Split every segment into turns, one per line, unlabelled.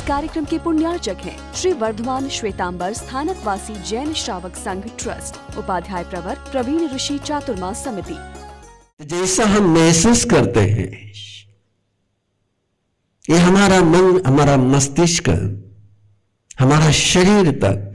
कार्यक्रम के पुण्यार्चक हैं श्री वर्धमान श्वेतांबर स्थानकवासी जैन श्रावक संघ ट्रस्ट, उपाध्याय प्रवर प्रवीण ऋषि चातुर्मास समिति।
जैसा हम महसूस करते हैं, ये हमारा मन, हमारा मस्तिष्क, हमारा शरीर तक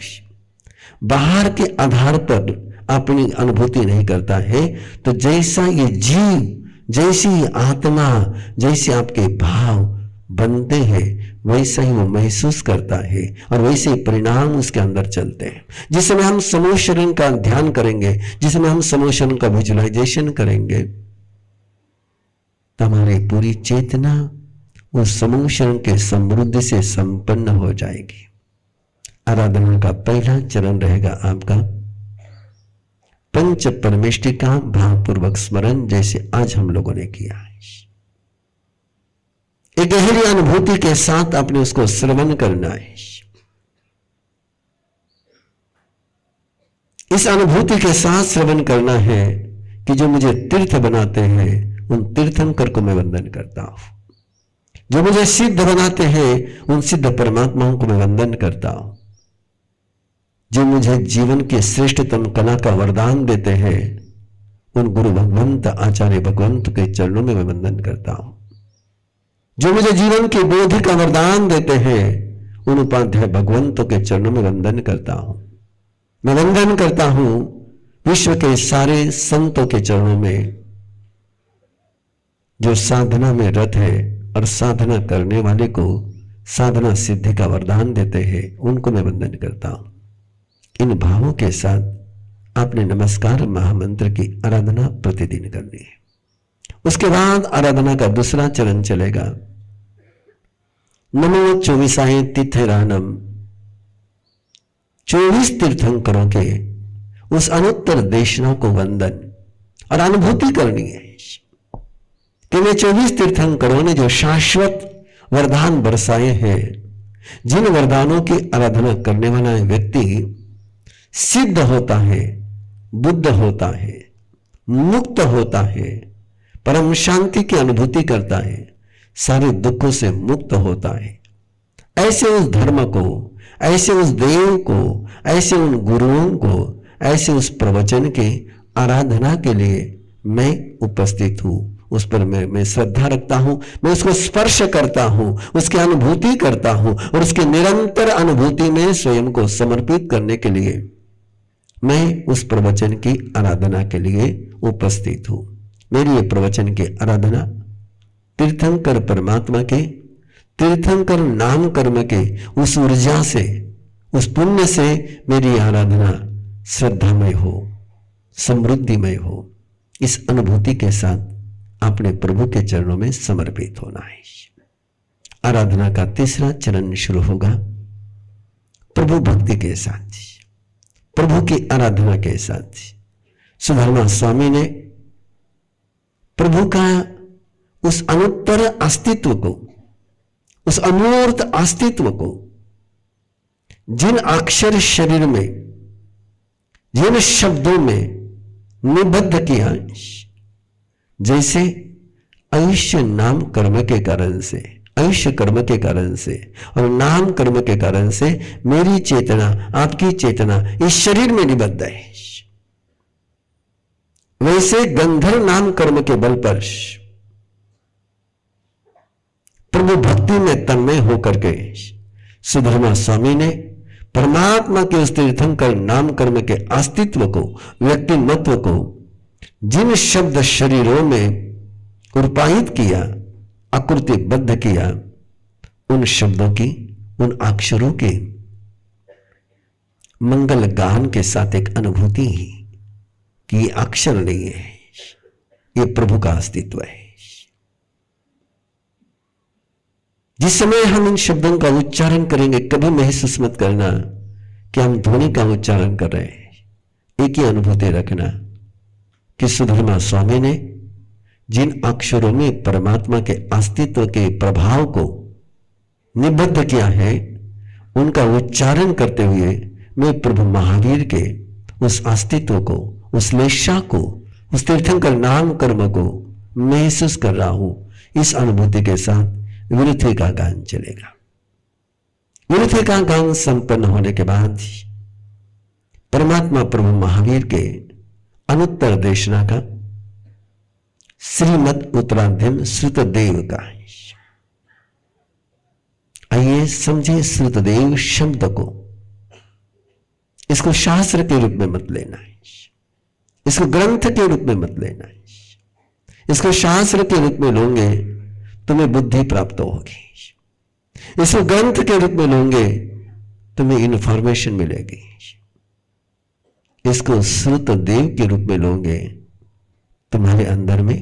बाहर के आधार पर अपनी अनुभूति नहीं करता है। तो जैसा ये जीव, जैसी आत्मा, जैसे आपके भाव बनते हैं, वैसा ही वो महसूस करता है और वैसे ही परिणाम उसके अंदर चलते हैं। जिस समय हम समूह शरण का ध्यान करेंगे, जिस समय हम समूह शरण का विजुअलाइजेशन करेंगे, तो हमारी पूरी चेतना उस समूह शरण के समृद्धि से संपन्न हो जाएगी। आराधना का पहला चरण रहेगा आपका पंच परमेष्टि का भावपूर्वक स्मरण, जैसे आज हम लोगों ने किया है। एक गहरी अनुभूति के साथ आपने उसको श्रवण करना है। इस अनुभूति के साथ श्रवण करना है कि जो मुझे तीर्थ बनाते हैं उन तीर्थंकर को मैं वंदन करता हूं, जो मुझे सिद्ध बनाते हैं उन सिद्ध परमात्माओं को मैं वंदन करता हूं, जो मुझे जीवन के श्रेष्ठतम कला का वरदान देते हैं उन गुरु भगवंत आचार्य भगवंत के चरणों में मैं वंदन करता हूं, जो मुझे जीवन के बोध का वरदान देते हैं उन उपाध्याय भगवंतों के चरणों में वंदन करता हूं। मैं वंदन करता हूं विश्व के सारे संतों के चरणों में, जो साधना में रत है और साधना करने वाले को साधना सिद्धि का वरदान देते हैं, उनको मैं वंदन करता हूं। इन भावों के साथ आपने नमस्कार महामंत्र की आराधना प्रतिदिन करनी है। उसके बाद आराधना का दूसरा चरण चलेगा नमो 24 तीर्थरानम। 24 तीर्थंकरों के उस अनुत्तर देशना को वंदन और अनुभूति करनी है कि वे 24 तीर्थंकरों ने जो शाश्वत वरदान बरसाए हैं, जिन वरदानों की आराधना करने वाला व्यक्ति सिद्ध होता है, बुद्ध होता है, मुक्त होता है, परम शांति की अनुभूति करता है, सारे दुखों से मुक्त होता है, ऐसे उस धर्म को, ऐसे उस देव को, ऐसे उन गुरुओं को, ऐसे उस प्रवचन के आराधना के लिए मैं उपस्थित हूं। उस पर मैं श्रद्धा रखता हूं, मैं उसको स्पर्श करता हूं, उसकी अनुभूति करता हूं और उसके निरंतर अनुभूति में स्वयं को समर्पित करने के लिए मैं उस प्रवचन की आराधना के लिए उपस्थित हूं। मेरी ये प्रवचन की आराधना तीर्थंकर परमात्मा के, तीर्थंकर नाम कर्म के उस ऊर्जा से, उस पुण्य से मेरी आराधना श्रद्धामय हो, समृद्धिमय हो। इस अनुभूति के साथ अपने प्रभु के चरणों में समर्पित होना है। आराधना का तीसरा चरण शुरू होगा प्रभु भक्ति के साथ, प्रभु की आराधना के साथ। सुधर्मा स्वामी ने प्रभु का उस अनुत्तर अस्तित्व को, उस अमूर्त अस्तित्व को जिन अक्षर शरीर में, जिन शब्दों में निबद्ध किया, जैसे आयुष्य नाम कर्म के कारण से, आयुष्य कर्म के कारण से और नाम कर्म के कारण से मेरी चेतना, आपकी चेतना इस शरीर में निबद्ध है, वैसे गंधर्व नाम कर्म के बल पर प्रभु भक्ति में तन्मय होकर के सुधर्मा स्वामी ने परमात्मा के उस तीर्थंकर नाम कर्म के अस्तित्व को, व्यक्तिमत्व को जिन शब्द शरीरों में रूपायित किया, आकृतिबद्ध किया, उन शब्दों की, उन अक्षरों के मंगल गान के साथ एक अनुभूति ही कि ये अक्षर नहीं है, ये प्रभु का अस्तित्व है। जिस समय हम इन शब्दों का उच्चारण करेंगे, कभी महसूस मत करना कि हम ध्वनि का उच्चारण कर रहे हैं। एक ही अनुभूति रखना कि सुधर्मा स्वामी ने जिन अक्षरों में परमात्मा के अस्तित्व के प्रभाव को निबद्ध किया है, उनका उच्चारण करते हुए मैं प्रभु महावीर के उस अस्तित्व को, उस लेशा को, उस तीर्थंकर नाम कर्म को महसूस कर रहा हूं। इस अनुभूति के साथ विरुद्धि का गान चलेगा। युद्धे का गान संपन्न होने के बाद परमात्मा प्रभु महावीर के अनुत्तर देशना का श्रीमद उत्तराध्ययन श्रुतदेव का है। आइए समझे श्रुतदेव शब्द को। इसको शास्त्र के रूप में मत लेना है, इसको ग्रंथ के रूप में मत लेना है। इसको शास्त्र के रूप में लोगे तुम्हें बुद्धि प्राप्त होगी, इसको ग्रंथ के रूप में लोगे तुम्हें इंफॉर्मेशन मिलेगी, इसको श्रुत देव के रूप में लोगे तुम्हारे अंदर में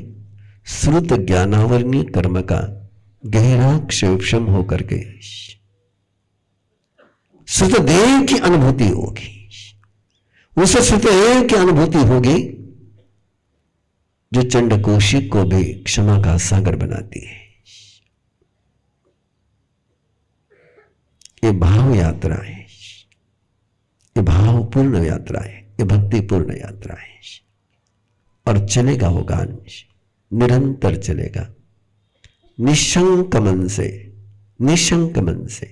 श्रुत ज्ञानावरणीय कर्म का गहरा क्षोभम होकर के श्रुत देव की अनुभूति होगी। उस श्रुत देव की अनुभूति होगी जो चंड कौशिक को भी क्षमा का सागर बनाती है। ये भाव यात्रा है, ये भावपूर्ण यात्रा है, ये भक्तिपूर्ण यात्रा है। और चलेगा वो गान, निरंतर चलेगा, निशंक मन से, निशंक मन से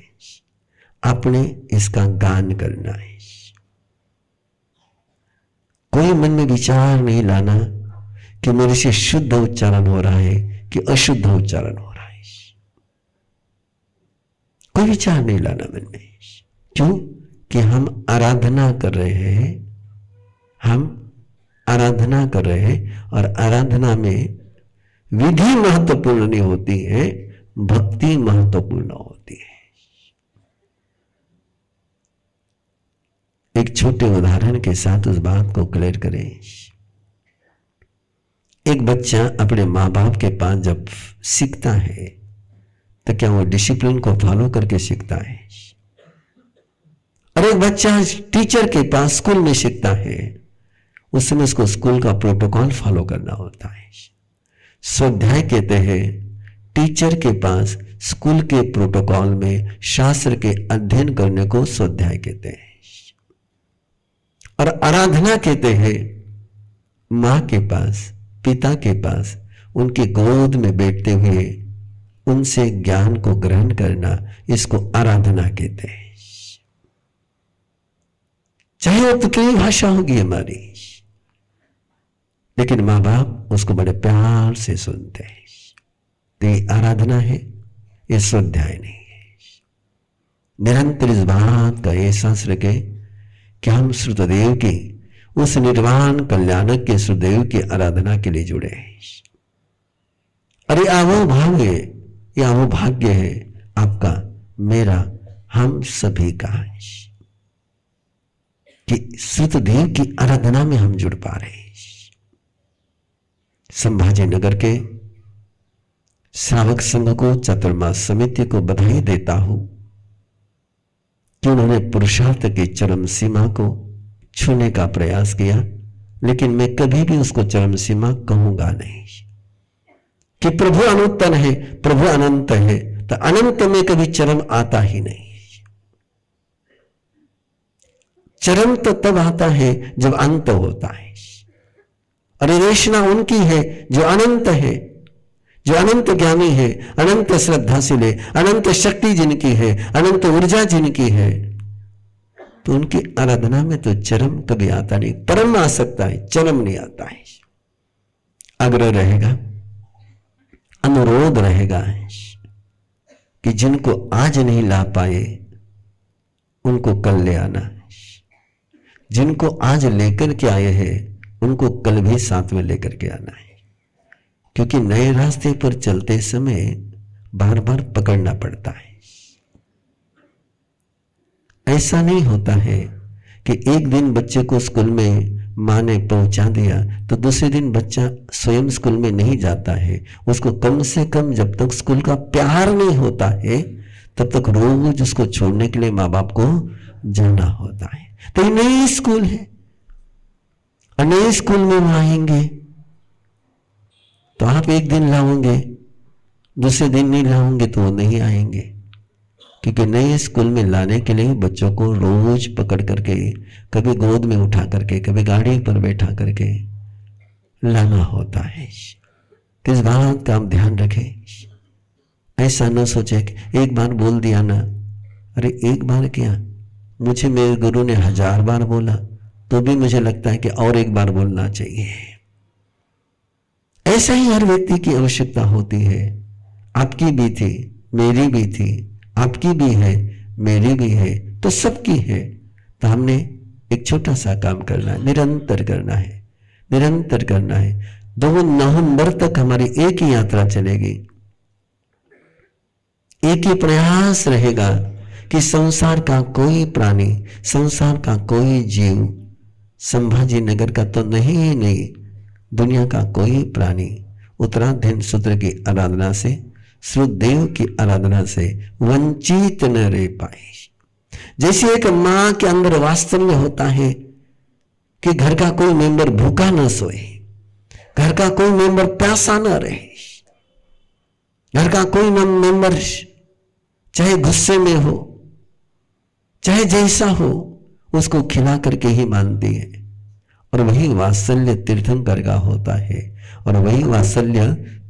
आपने इसका गान करना है। कोई मन में विचार नहीं लाना कि मेरे से शुद्ध उच्चारण हो रहा है कि अशुद्ध उच्चारण हो रहा है। कोई विचार नहीं लाना मन में। क्यों? कि हम आराधना कर रहे हैं, हम आराधना कर रहे हैं। और आराधना में विधि महत्वपूर्ण नहीं होती है, भक्ति महत्वपूर्ण होती है। एक छोटे उदाहरण के साथ उस बात को क्लियर करें। एक बच्चा अपने माँ बाप के पास जब सीखता है तो क्या वो डिसिप्लिन को फॉलो करके सीखता है? और एक बच्चा टीचर के पास स्कूल में सीखता है, उस समय उसको स्कूल का प्रोटोकॉल फॉलो करना होता है। स्वाध्याय कहते हैं टीचर के पास स्कूल के प्रोटोकॉल में शास्त्र के अध्ययन करने को स्वाध्याय कहते हैं। और आराधना कहते हैं मां के पास, पिता के पास, उनकी गोद में बैठते हुए उनसे ज्ञान को ग्रहण करना, इसको आराधना कहते हैं। चाहे वो कितनी भाषा होगी हमारी, लेकिन मां बाप उसको बड़े प्यार से सुनते हैं। तो ये आराधना है, ये स्वाध्याय नहीं है। निरंतर इस बात का एहसास रखें कि हम श्रुतदेव की, उस निर्वाण कल्याणक के श्रुतदेव की आराधना के लिए जुड़े हैं। अरे आवो भाव है, ये आवो भाग्य है आपका, मेरा, हम सभी का है कि श्रुतदेव की आराधना में हम जुड़ पा रहे हैं। संभाजी नगर के श्रावक संघ को, चातुर्मास समिति को बधाई देता हूं कि उन्होंने पुरुषार्थ की चरम सीमा को छूने का प्रयास किया। लेकिन मैं कभी भी उसको चरम सीमा कहूंगा नहीं कि प्रभु अनुत्तम है, प्रभु अनंत है, तो अनंत में कभी चरम आता ही नहीं। चरम तो तब आता है जब अंत होता है। और रेशना उनकी है जो अनंत है, जो अनंत ज्ञानी है, अनंत श्रद्धाशील है, अनंत शक्ति जिनकी है, अनंत ऊर्जा जिनकी है। तो उनकी आराधना में तो चरम कभी आता नहीं। परम आ सकता है, चरम नहीं आता है। आग्रह रहेगा, अनुरोध रहेगा कि जिनको आज नहीं ला पाए उनको कल ले आना, जिनको आज लेकर के आए हैं उनको कल भी साथ में लेकर के आना है। क्योंकि नए रास्ते पर चलते समय बार बार पकड़ना पड़ता है। ऐसा नहीं होता है कि एक दिन बच्चे को स्कूल में मां ने पहुंचा दिया तो दूसरे दिन बच्चा स्वयं स्कूल में नहीं जाता है। उसको कम से कम जब तक स्कूल का प्यार नहीं होता है तब तक रोज उसको छोड़ने के लिए माँ बाप को जाना होता है। तो ये नई स्कूल है और नए स्कूल में वो आएंगे तो आप एक दिन लाओगे, दूसरे दिन नहीं लाओगे तो वो नहीं आएंगे। क्योंकि नए स्कूल में लाने के लिए बच्चों को रोज पकड़ करके, कभी गोद में उठा करके, कभी गाड़ी पर बैठा करके लाना होता है। तो इस बात का आप ध्यान रखें। ऐसा न सोचे कि एक बार बोल दिया ना, अरे एक बार क्या, मुझे मेरे गुरु ने 1000 बार बोला तो भी मुझे लगता है कि और एक बार बोलना चाहिए। ऐसा ही हर व्यक्ति की आवश्यकता होती है। आपकी भी थी, मेरी भी थी, आपकी भी है, मेरी भी है, तो सबकी है। तो हमने एक छोटा सा काम करना है, निरंतर करना है, निरंतर करना है। 2 नवंबर तक हमारी एक ही यात्रा चलेगी, एक ही प्रयास रहेगा कि संसार का कोई प्राणी, संसार का कोई जीव, संभाजी नगर का तो नहीं, दुनिया का कोई प्राणी उत्तराधीन सूत्र की आराधना से, श्रुदेव की आराधना से वंचित न रह पाए। जैसे एक मां के अंदर वात्सल्य होता है कि घर का कोई मेंबर भूखा न सोए, घर का कोई मेंबर प्यासा न रहे, घर का कोई मेंबर चाहे गुस्से में हो, चाहे जैसा हो, उसको खिला करके ही मानती है। और वही वात्सल्य तीर्थंकर का होता है, और वही वात्सल्य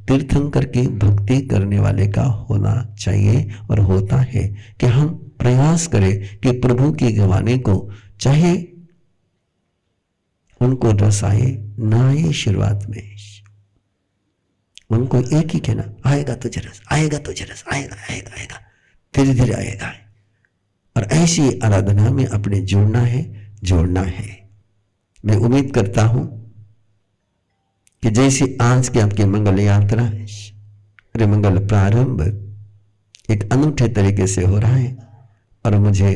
तीर्थंकर की भक्ति करने वाले का होना चाहिए और होता है कि हम प्रयास करें कि प्रभु की गवाने को, चाहे उनको रस आए ना आए, शुरुआत में उनको एक ही कहना, आएगा तुझे रस, आएगा तुझे रस, आएगा आएगा आएगा, धीरे धीरे आएगा। और ऐसी आराधना में अपने जोड़ना है। मैं उम्मीद करता हूं कि जैसे आज की आपकी मंगल यात्रा, अरे मंगल प्रारंभ एक अनूठे तरीके से हो रहा है, और मुझे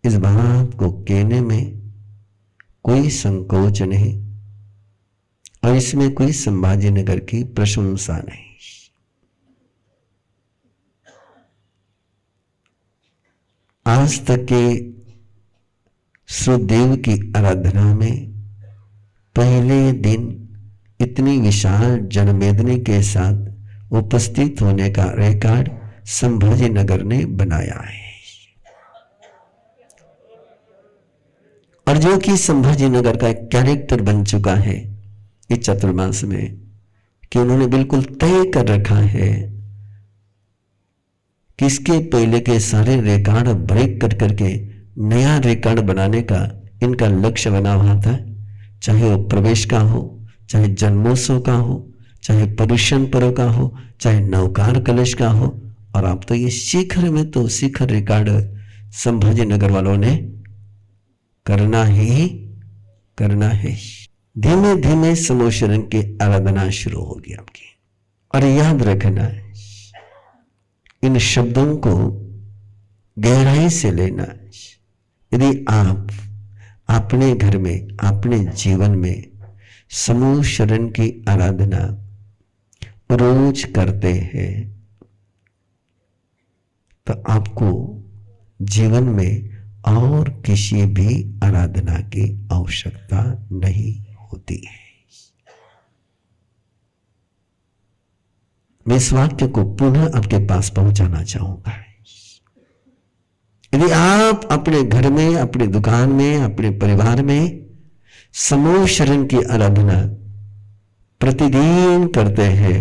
इस बात को कहने में कोई संकोच नहीं, और इसमें कोई संभाजी नगर की प्रशंसा नहीं। आज तक के श्रुदेव की आराधना में पहले दिन इतनी विशाल जनमेदनी के साथ उपस्थित होने का रिकॉर्ड संभाजी नगर ने बनाया है। और जो कि संभाजी नगर का एक कैरेक्टर बन चुका है इस चातुर्मास में, कि उन्होंने बिल्कुल तय कर रखा है कि इसके पहले के सारे रिकॉर्ड ब्रेक कर करके नया रिकॉर्ड बनाने का इनका लक्ष्य बना हुआ था। चाहे वो प्रवेश का हो, चाहे जन्मोत्सव का हो, चाहे पर्युषण पर्व का हो, चाहे नवकार कलश का हो। और आप तो ये शिखर में तो शिखर रिकॉर्ड संभाजी नगर वालों ने करना है। धीमे धीमे समोशरण की आराधना शुरू होगी आपकी। और याद रखना, इन शब्दों को गहराई से लेना। यदि आप अपने घर में, अपने जीवन में समूह शरण की आराधना रोज करते हैं, तो आपको जीवन में और किसी भी आराधना की आवश्यकता नहीं होती है। मैं इस वाक्य को पुनः आपके पास पहुंचाना चाहूंगा। यदि आप अपने घर में, अपनी दुकान में, अपने परिवार में समूह शरण की आराधना प्रतिदिन करते हैं,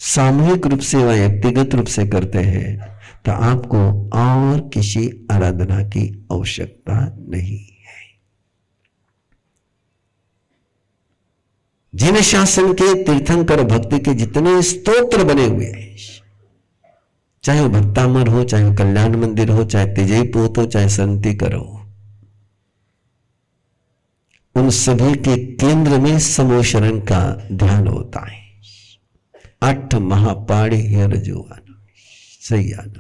सामूहिक रूप से व व्यक्तिगत रूप से करते हैं, तो आपको और किसी आराधना की आवश्यकता नहीं है। जिन शासन के तीर्थंकर भक्ति के जितने स्तोत्र बने हुए हैं, चाहे वो भक्तामर हो, चाहे वो कल्याण मंदिर हो, चाहे तेजई पोत हो, चाहे संति करो, उन सभी के केंद्र में समूह शरण का ध्यान होता है। 8 महापाड़ी हरजुआन सैयान।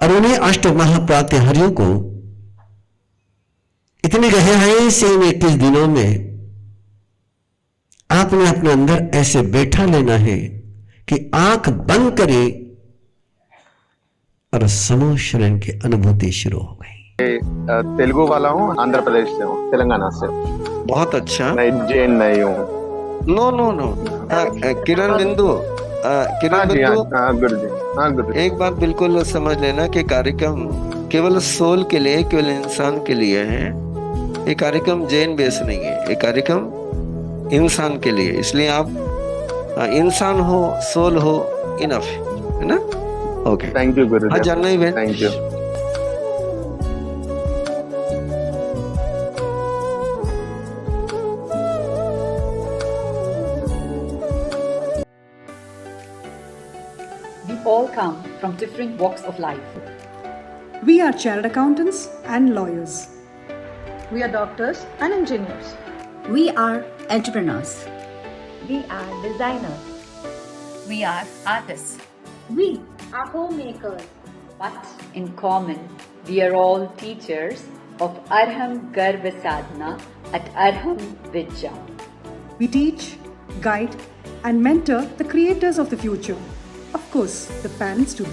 और उन्हें 8 महाप्रातिहार्यों को इतनी गहराई से इन 21 दिनों में आपने अपने अंदर ऐसे बैठा लेना है कि आंख बंद करे और समूह शरण की अनुभूति शुरू हो गई।
तेलुगु वाला हूँ, आंध्र प्रदेश से हूँ, तेलंगाना से।
बहुत अच्छा।
मैं जैन नहीं हूँ।
नो किरण बिंदु,
गुरु जी,
एक बात बिल्कुल समझ लेना कि कार्यक्रम केवल सोल के लिए, केवल इंसान के लिए है। ये कार्यक्रम जैन बेस नहीं है, ये कार्यक्रम इंसान के लिए। इसलिए आप इंसान हो, सोल हो, इनफ है ना। Okay
thank you Gurudev.
हाँ जानना ही बेन।
Thank you.
We all come from different walks of life.
We are chartered accountants and lawyers.
We are doctors and engineers.
We are entrepreneurs.
We are designers.
We are artists.
We are homemakers.
But in common, we are all teachers of Arham Garva Sadhana at Arham Vidya.
We teach, guide, and mentor the creators of the future. Of course, the parents too.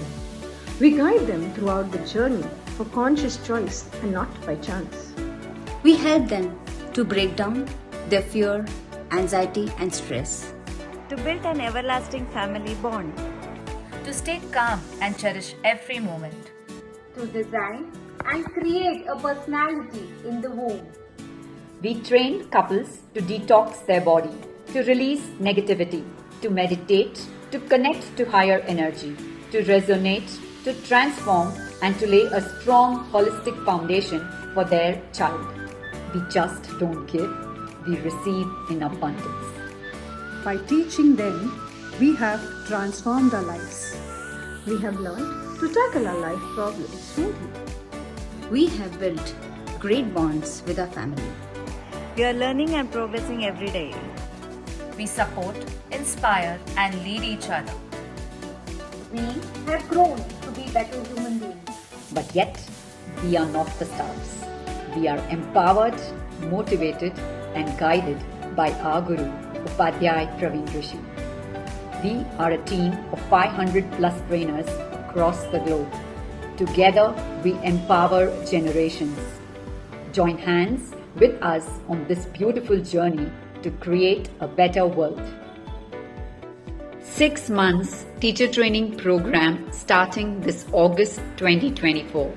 We guide them throughout the journey for conscious choice and not by chance.
We help them to break down their fear, anxiety, and stress.
To build an everlasting family bond.
To stay calm and cherish every moment.
To design and create a personality in the womb.
We train couples to detox their body, to release negativity, to meditate, to connect to higher energy, to resonate, to transform, and to lay a strong holistic foundation for their child. We just don't give, we receive in abundance.
By teaching them, we have transformed our lives.
We have learned to tackle our life problems smoothly.
We have built great bonds with our family.
We are learning and progressing every day.
We support, inspire, and lead each other.
We have grown to be better human beings.
But yet, we are not the stars. We are empowered, motivated, and guided by our Guru, Upadhyay Praveen Rishi. We are a team of 500 plus trainers across the globe. Together, we empower generations. Join hands with us on this beautiful journey to create a better world. 6 months teacher training program starting this August 2024.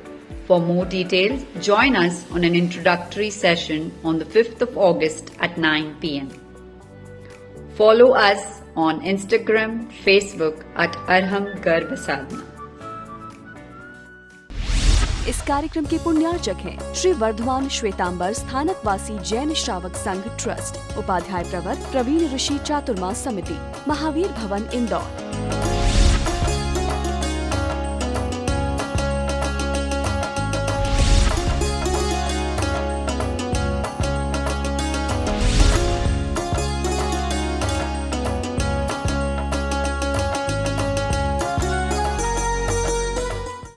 For more details, join us on an introductory session on the 5th of August at 9 p.m. Follow us on Instagram, Facebook at Arham Garva Sadhana.
इस कार्यक्रम के पुण्यार्चक हैं श्री वर्धमान श्वेतांबर स्थानकवासी जैन श्रावक संघ trust, Upadhyay प्रवर प्रवीण ऋषि चातुर्मास समिति, महावीर भवन इंदौर।